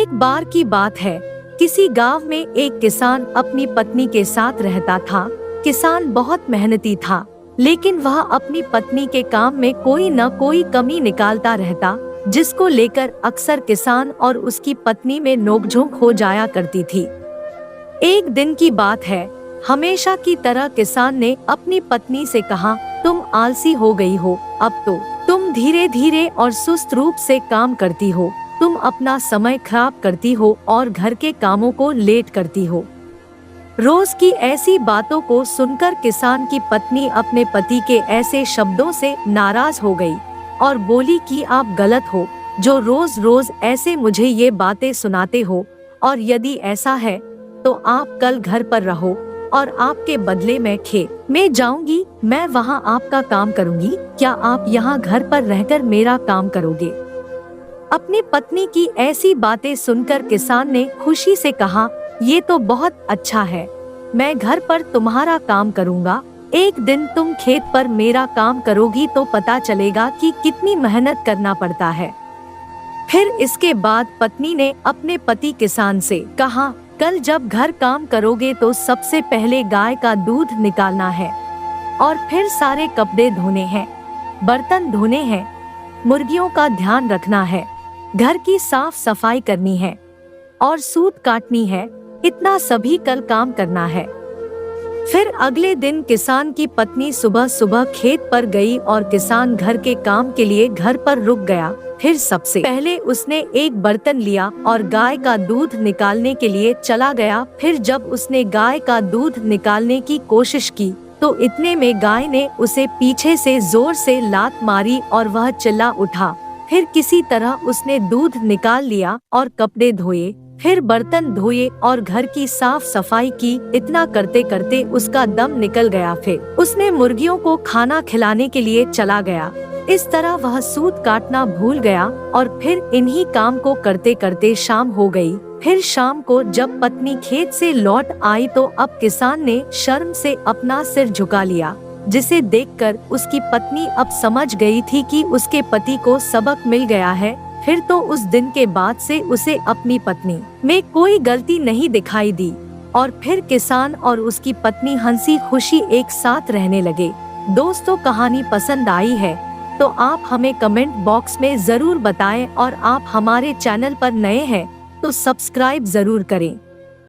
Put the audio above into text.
एक बार की बात है, किसी गांव में एक किसान अपनी पत्नी के साथ रहता था। किसान बहुत मेहनती था, लेकिन वह अपनी पत्नी के काम में कोई न कोई कमी निकालता रहता, जिसको लेकर अक्सर किसान और उसकी पत्नी में नोकझोंक हो जाया करती थी। एक दिन की बात है, हमेशा की तरह किसान ने अपनी पत्नी से कहा, तुम आलसी हो गई हो, अब तो तुम धीरे धीरे और सुस्त रूप से काम करती हो, तुम अपना समय खराब करती हो और घर के कामों को लेट करती हो। रोज की ऐसी बातों को सुनकर किसान की पत्नी अपने पति के ऐसे शब्दों से नाराज हो गई और बोली कि आप गलत हो, जो रोज रोज ऐसे मुझे ये बातें सुनाते हो, और यदि ऐसा है तो आप कल घर पर रहो और आपके बदले मैं खेत में जाऊंगी, मैं वहाँ आपका काम करूंगी, क्या आप यहाँ घर पर रहकर मेरा काम करोगे? अपनी पत्नी की ऐसी बातें सुनकर किसान ने खुशी से कहा, ये तो बहुत अच्छा है, मैं घर पर तुम्हारा काम करूंगा, एक दिन तुम खेत पर मेरा काम करोगी तो पता चलेगा कि कितनी मेहनत करना पड़ता है। फिर इसके बाद पत्नी ने अपने पति किसान से कहा, कल जब घर काम करोगे तो सबसे पहले गाय का दूध निकालना है और फिर सारे कपड़े धोने हैं, बर्तन धोने हैं, मुर्गियों का ध्यान रखना है, घर की साफ सफाई करनी है और सूत काटनी है, इतना सभी कल काम करना है। फिर अगले दिन किसान की पत्नी सुबह सुबह खेत पर गई और किसान घर के काम के लिए घर पर रुक गया। फिर सबसे पहले उसने एक बर्तन लिया और गाय का दूध निकालने के लिए चला गया। फिर जब उसने गाय का दूध निकालने की कोशिश की तो इतने में गाय ने उसे पीछे से जोर से लात मारी और वह चिल्ला उठा। फिर किसी तरह उसने दूध निकाल लिया और कपड़े धोए, फिर बर्तन धोए और घर की साफ सफाई की। इतना करते करते उसका दम निकल गया। फिर उसने मुर्गियों को खाना खिलाने के लिए चला गया। इस तरह वह सूत काटना भूल गया और फिर इन्हीं काम को करते करते शाम हो गई। फिर शाम को जब पत्नी खेत से लौट आई तो अब किसान ने शर्म से अपना सिर झुका लिया, जिसे देखकर उसकी पत्नी अब समझ गई थी कि उसके पति को सबक मिल गया है। फिर तो उस दिन के बाद से उसे अपनी पत्नी में कोई गलती नहीं दिखाई दी और फिर किसान और उसकी पत्नी हंसी खुशी एक साथ रहने लगे। दोस्तों, कहानी पसंद आई है तो आप हमें कमेंट बॉक्स में जरूर बताएं और आप हमारे चैनल पर नए हैं तो सब्सक्राइब जरूर करें।